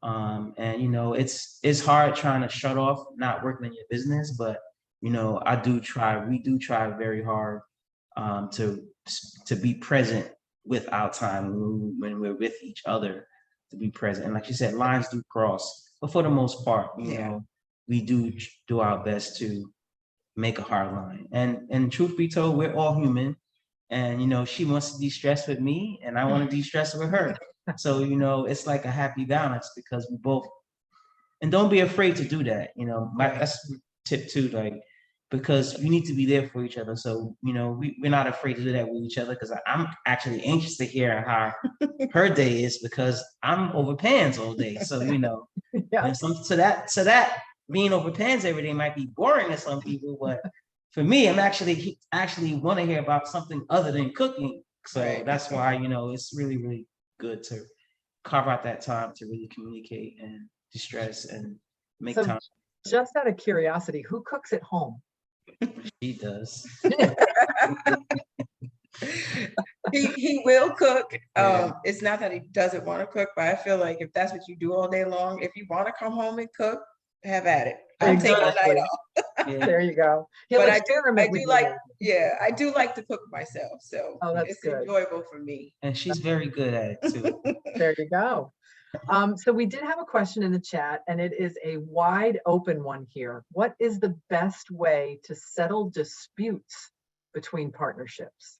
And, you know, it's hard trying to shut off not working in your business, but, you know, we do try very hard to be present with our time when we're with each other, to be present. And like you said, lines do cross, but for the most part, you Yeah. know, we do our best to make a hard line. And truth be told, we're all human. And you know, she wants to de-stress with me, and I want to de-stress with her. So you know, it's like a happy balance because we both. And don't be afraid to do that. You know, Right. that's tip 2, like because you need to be there for each other. So you know, we're not afraid to do that with each other because I'm actually anxious to hear how her day is because I'm over pans all day. So you know, Yeah, and so that being over pans every day might be boring to some people, but for me, I'm actually want to hear about something other than cooking. So Right. that's why, you know, it's really, really good to carve out that time to really communicate and distress and make so time. just out of curiosity, who cooks at home? She does. He will cook. Yeah. It's not that he doesn't want to cook, but I feel like if that's what you do all day long, if you want to come home and cook, have at it. I'm taking a night off. Yeah. There you go. He'll But I experiment do with like, you. I do like to cook myself. So Oh, that's it's good. enjoyable for me. And she's very good at it too. There you go. So we did have a question in the chat, and it is a wide open one here. What is the best way to settle disputes between partnerships?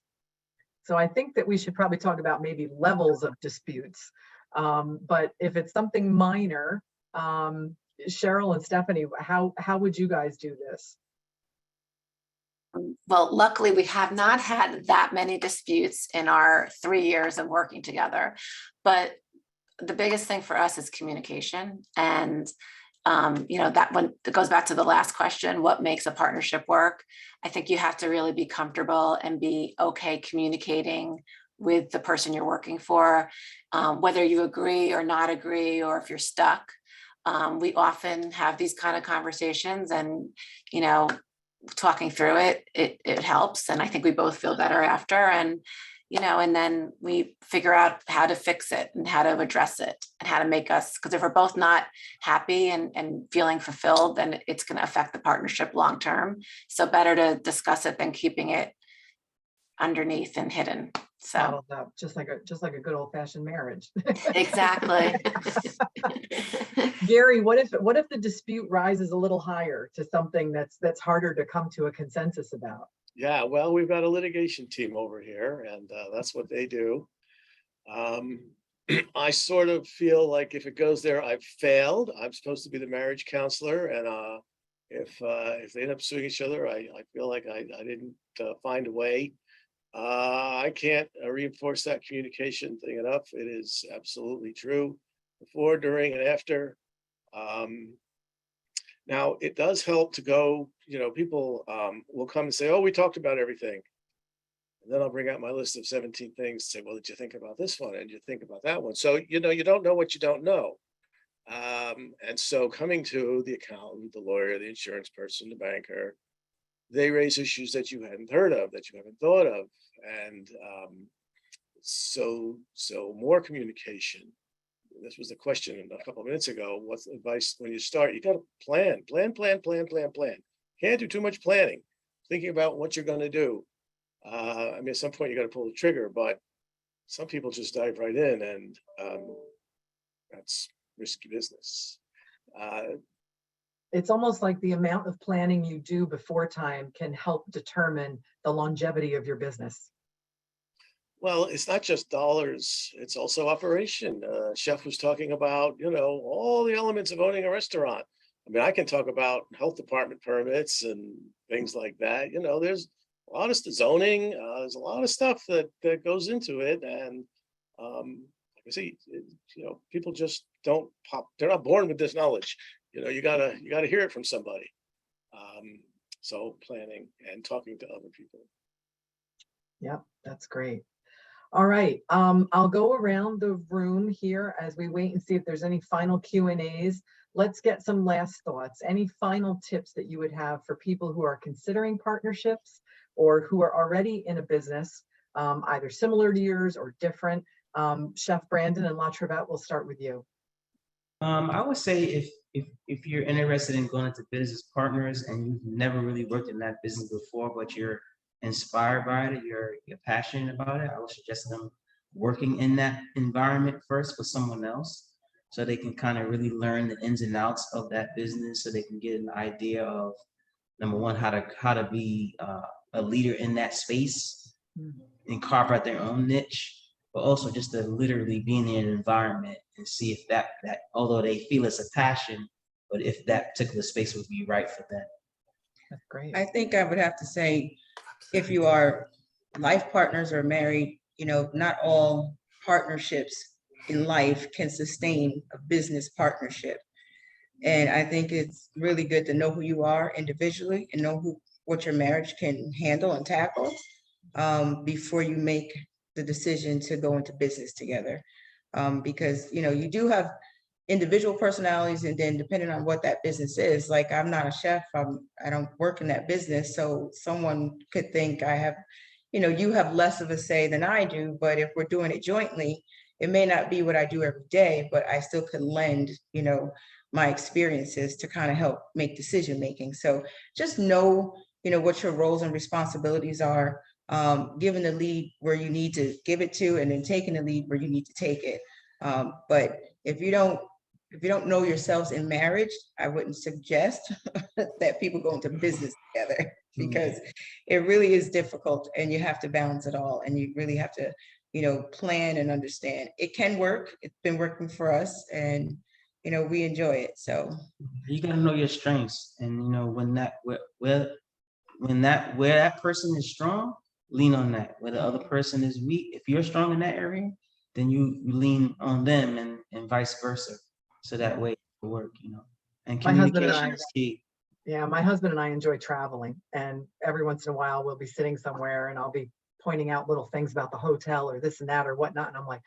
So I think that we should probably talk about maybe levels of disputes. But if it's something minor, Cheryl and Stephanie, how would you guys do this? Well, luckily, we have not had that many disputes in our 3 years of working together. But the biggest thing for us is communication. And, you know, that one that goes back to the last question, what makes a partnership work? I think you have to really be comfortable and be okay communicating with the person you're working for, whether you agree or not agree, or if you're stuck. We often have these kind of conversations, and, you know, talking through it helps. And I think we both feel better after. And, you know, and then we figure out how to fix it and how to address it and how to make us, because if we're both not happy and feeling fulfilled, then it's going to affect the partnership long term. So better to discuss it than keeping it underneath and hidden. So Bottled up, just like a good old fashioned marriage. exactly. Gary, what if the dispute rises a little higher to something that's harder to come to a consensus about? Yeah, well, we've got a litigation team over here, and that's what they do. I sort of feel like if it goes there, I've failed. I'm supposed to be the marriage counselor, and if they end up suing each other, I feel like I didn't find a way. I can't reinforce that communication thing enough. It is absolutely true, before, during, and after. Now, it does help to go, you know, people will come and say, oh, we talked about everything. And then I'll bring out my list of 17 things, say, well, did you think about this one? And did you think about that one? So, you know, you don't know what you don't know. And so coming to the accountant, the lawyer, the insurance person, the banker, they raise issues that you hadn't heard of, that you haven't thought of. And so more communication. This was the question a couple of minutes ago. What's the advice when you start? You got to plan. Can't do too much planning, thinking about what you're going to do. I mean, at some point you got to pull the trigger, but some people just dive right in, and that's risky business. It's almost like the amount of planning you do before time can help determine the longevity of your business. Well, it's not just dollars, it's also operation. Chef was talking about, all the elements of owning a restaurant. I mean, I can talk about health department permits and things like that. There's a lot of zoning, there's a lot of stuff that goes into it. And like I say, people just don't pop, they're not born with this knowledge. You gotta hear it from somebody. So planning and talking to other people. Yep, that's great. All right, I'll go around the room here as we wait and see if there's any final Q&As. Let's get some last thoughts. Any final tips that you would have for people who are considering partnerships or who are already in a business, either similar to yours or different? Chef Brandon and La Trevette, we'll start with you. I would say if you're interested in going into business partners and you've never really worked in that business before, but you're inspired by it, you're passionate about it, I would suggest them working in that environment first with someone else, so they can kind of really learn the ins and outs of that business, so they can get an idea of, number one, how to be a leader in that space and carve out their own niche, but also just to literally be in an environment and see if that although they feel it's a passion, but if that particular space would be right for them. That's great. I think I would have to say, if you are life partners or married, not all partnerships in life can sustain a business partnership. And I think it's really good to know who you are individually and know what your marriage can handle and tackle before you make the decision to go into business together. Because, you do have individual personalities, and then depending on what that business is, like I'm not a chef, I don't work in that business. So someone could think I have, you have less of a say than I do, but if we're doing it jointly, it may not be what I do every day, but I still could lend, my experiences to kind of help make decision making. So just know, what your roles and responsibilities are, giving the lead where you need to give it to, and then taking the lead where you need to take it. But if you don't know yourselves in marriage, I wouldn't suggest that people go into business together, because it really is difficult and you have to balance it all, and you really have to, plan and understand. It can work. It's been working for us, and we enjoy it. So You gotta know your strengths, and when where that person is strong, lean on that. Where the other person is weak, if you're strong in that area, then you lean on them, and vice versa. So that way it will work, and My husband and communication I- is key. Yeah, my husband and I enjoy traveling, and every once in a while we'll be sitting somewhere and I'll be pointing out little things about the hotel or this and that or whatnot. And I'm like,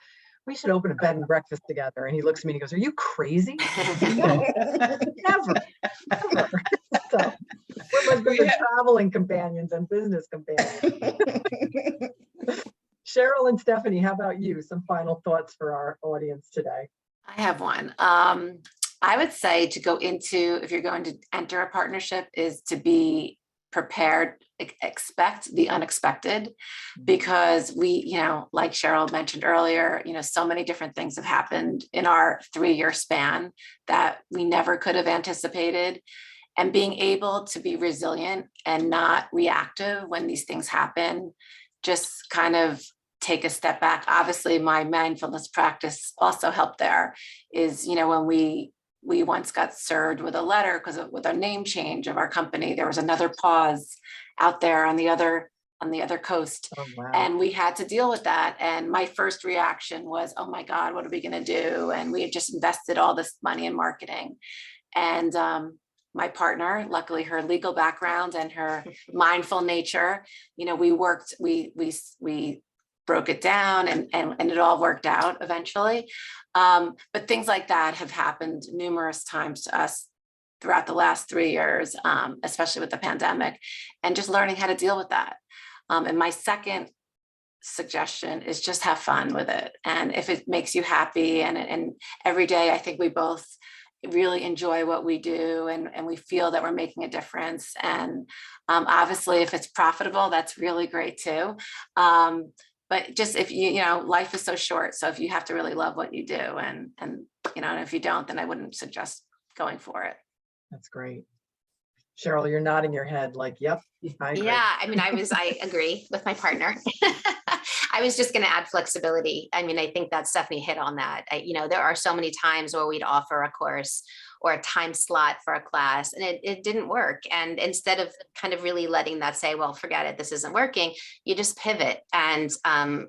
we should open a bed and breakfast together. And he looks at me and he goes, are you crazy? No, never. So we're much better traveling companions and business companions. Cheryl and Stephanie, how about you? Some final thoughts for our audience today. I have one. I would say to go into, if you're going to enter a partnership, is to be prepared, expect the unexpected, because we, like Cheryl mentioned earlier, so many different things have happened in our 3-year span that we never could have anticipated. And being able to be resilient and not reactive when these things happen, just kind of take a step back. Obviously, my mindfulness practice also helped there. Is, when we once got served with a letter because with our name change of our company, there was another pause out there on the other coast. Oh, wow. And we had to deal with that. And my first reaction was, oh my God, what are we going to do? And we had just invested all this money in marketing. And my partner, luckily her legal background and her mindful nature, we worked, we broke it down, and it all worked out eventually. But things like that have happened numerous times to us throughout the last 3 years, especially with the pandemic, and just learning how to deal with that. And my second suggestion is just have fun with it. And if it makes you happy, and every day, I think we both really enjoy what we do, and we feel that we're making a difference. And obviously, if it's profitable, that's really great too. But just if life is so short. So if you have to really love what you do, and and if you don't, then I wouldn't suggest going for it. That's great. Cheryl, you're nodding your head like, yep, I agree. Yeah, I mean, I agree with my partner. I was just going to add flexibility. I mean, I think that Stephanie hit on that. There are so many times where we'd offer a course or a time slot for a class, and it didn't work. And instead of kind of really letting that say, well, forget it, this isn't working, you just pivot. And I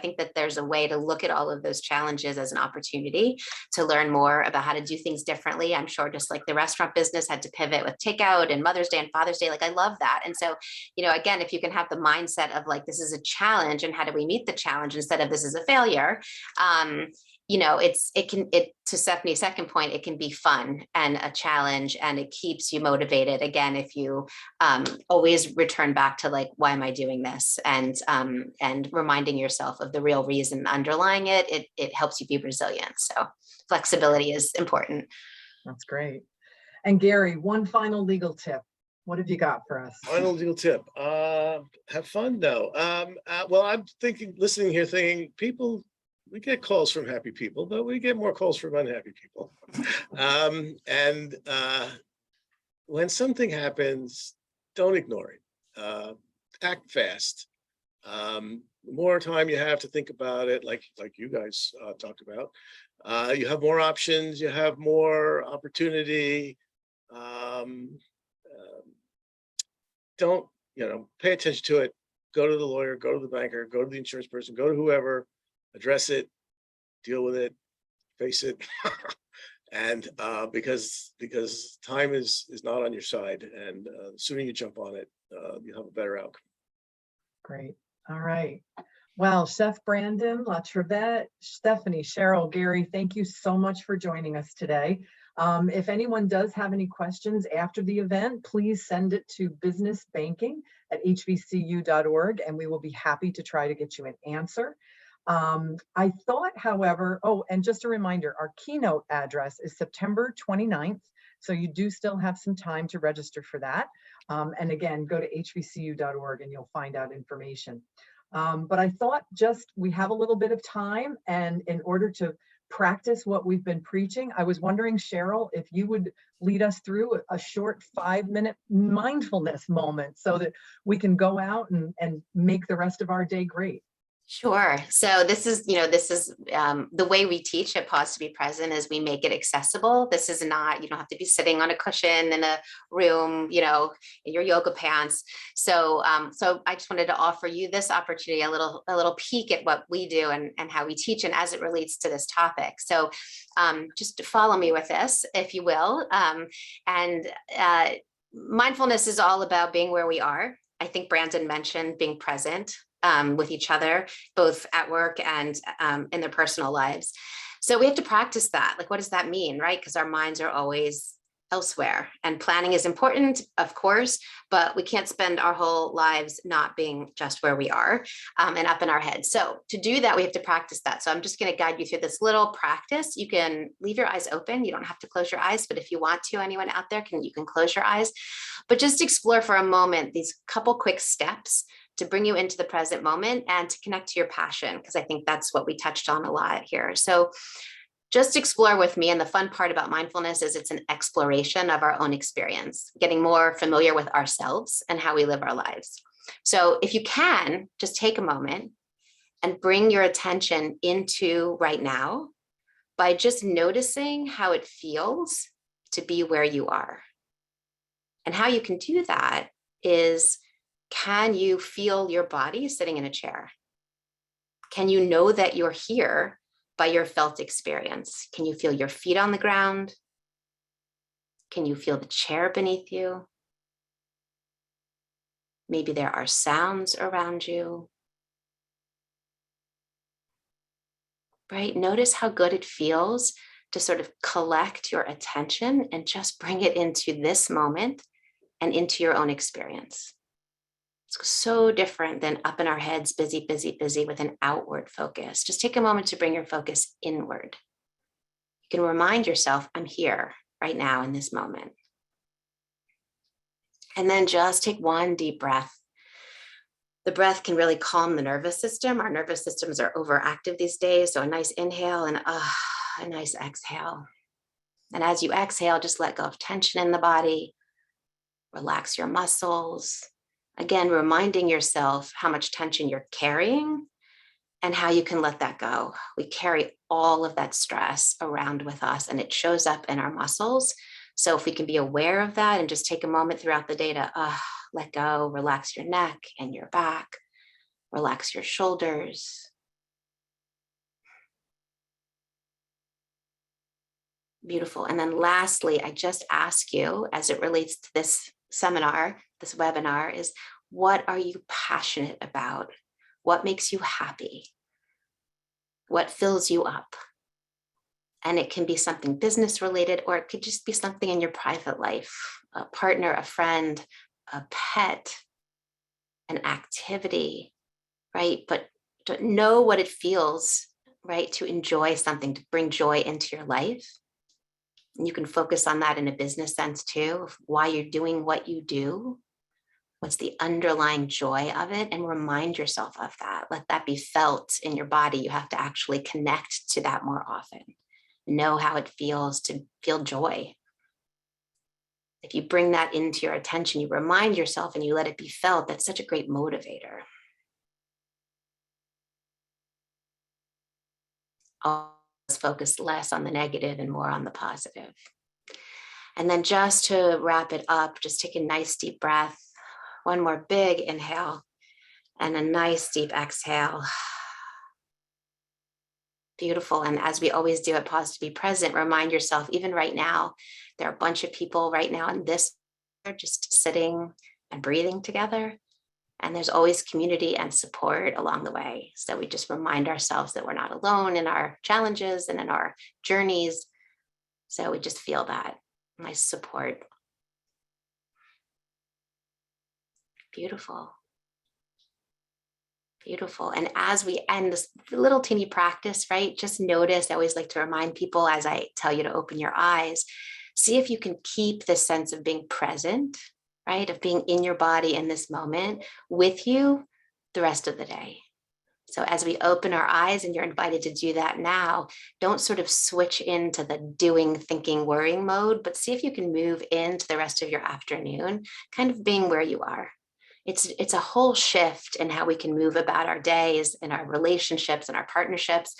think that there's a way to look at all of those challenges as an opportunity to learn more about how to do things differently. I'm sure just like the restaurant business had to pivot with takeout and Mother's Day and Father's Day, like I love that. And so, again, if you can have the mindset of like, this is a challenge and how do we meet the challenge instead of this is a failure, to Stephanie's second point, it can be fun and a challenge, and it keeps you motivated. Again, if you always return back to like, why am I doing this? And reminding yourself of the real reason underlying it, it helps you be resilient. So flexibility is important. That's great. And Gary, one final legal tip. What have you got for us? Final legal tip. Have fun though. Well, I'm listening here thinking we get calls from happy people, but we get more calls from unhappy people. And when something happens, don't ignore it. Act fast. The more time you have to think about it, like you guys talked about, you have more options, you have more opportunity. Don't, pay attention to it. Go to the lawyer, go to the banker, go to the insurance person, go to whoever, address it, deal with it, face it. And because time is not on your side, and the sooner you jump on it, you'll have a better outcome. Great. All right. Well, Chef Brandon, La Trevette, Stephanie, Cheryl, Gary, thank you so much for joining us today. If anyone does have any questions after the event, please send it to businessbanking@hvcu.org, and we will be happy to try to get you an answer. I thought, however, and just a reminder, our keynote address is September 29th. So you do still have some time to register for that. And again, go to hvcu.org and you'll find out information. But I thought we have a little bit of time, and in order to practice what we've been preaching, I was wondering, Cheryl, if you would lead us through a short 5-minute mindfulness moment so that we can go out and make the rest of our day great. Sure. So this is the way we teach at Pause to Be Present is we make it accessible. This is not, you don't have to be sitting on a cushion in a room, in your yoga pants. So I just wanted to offer you this opportunity, a little peek at what we do and how we teach, and as it relates to this topic. So just follow me with this, if you will. Mindfulness is all about being where we are. I think Brandon mentioned being present with each other, both at work and in their personal lives. So we have to practice that. Like, what does that mean, right? Because our minds are always elsewhere, and planning is important, of course, but we can't spend our whole lives not being just where we are and up in our heads. So to do that, we have to practice that. So I'm just going to guide you through this little practice. You can leave your eyes open. You don't have to close your eyes, but if you want to, anyone out there, you can close your eyes, but just explore for a moment these couple quick steps to bring you into the present moment and to connect to your passion, because I think that's what we touched on a lot here. So just explore with me. And the fun part about mindfulness is it's an exploration of our own experience, getting more familiar with ourselves and how we live our lives. So if you can, just take a moment and bring your attention into right now by just noticing how it feels to be where you are. And how you can do that is, can you feel your body sitting in a chair? Can you know that you're here by your felt experience? Can you feel your feet on the ground? Can you feel the chair beneath you? Maybe there are sounds around you. Right? Notice how good it feels to sort of collect your attention and just bring it into this moment and into your own experience. It's so different than up in our heads, busy, busy, busy with an outward focus. Just take a moment to bring your focus inward. You can remind yourself, I'm here right now in this moment. And then just take one deep breath. The breath can really calm the nervous system. Our nervous systems are overactive these days. So a nice inhale and a nice exhale. And as you exhale, just let go of tension in the body. Relax your muscles. Again, reminding yourself how much tension you're carrying and how you can let that go. We carry all of that stress around with us and it shows up in our muscles. So if we can be aware of that and just take a moment throughout the day to let go, relax your neck and your back, relax your shoulders. Beautiful. And then lastly, I just ask you, as it relates to this seminar, this webinar, is what are you passionate about? What makes you happy? What fills you up? And it can be something business related, or it could just be something in your private life, a partner, a friend, a pet, an activity, right? But to know what it feels, right? To enjoy something, to bring joy into your life. And you can focus on that in a business sense too, of why you're doing what you do. What's the underlying joy of it? And remind yourself of that. Let that be felt in your body. You have to actually connect to that more often. Know how it feels to feel joy. If you bring that into your attention, you remind yourself and you let it be felt, that's such a great motivator. Always focus less on the negative and more on the positive. And then just to wrap it up, just take a nice deep breath. One more big inhale and a nice deep exhale. Beautiful. And as we always do at Pause to Be Present, remind yourself, even right now, there are a bunch of people right now in this, just sitting and breathing together. And there's always community and support along the way. So we just remind ourselves that we're not alone in our challenges and in our journeys. So we just feel that nice support. Beautiful. Beautiful. And as we end this little teeny practice, right, just notice, I always like to remind people as I tell you to open your eyes, see if you can keep this sense of being present, right, of being in your body in this moment with you the rest of the day. So as we open our eyes, and you're invited to do that now, don't sort of switch into the doing, thinking, worrying mode, but see if you can move into the rest of your afternoon, kind of being where you are. It's a whole shift in how we can move about our days and our relationships and our partnerships.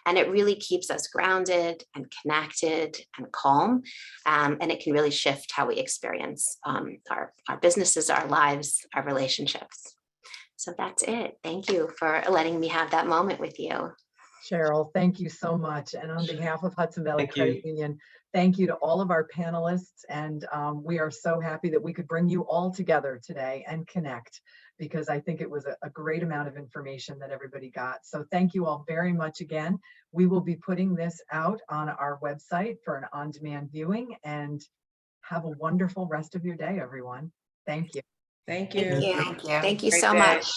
And it really keeps us grounded and connected and calm. And it can really shift how we experience our businesses, our lives, our relationships. So that's it. Thank you for letting me have that moment with you. Cheryl, thank you so much. And on behalf of Hudson Valley Thank you. Credit Union, thank you to all of our panelists. And we are so happy that we could bring you all together today and connect, because I think it was a great amount of information that everybody got. So thank you all very much again. We will be putting this out on our website for an on-demand viewing, and have a wonderful rest of your day, everyone. Thank you. Thank you. Thank you. Thank you Great so day. much.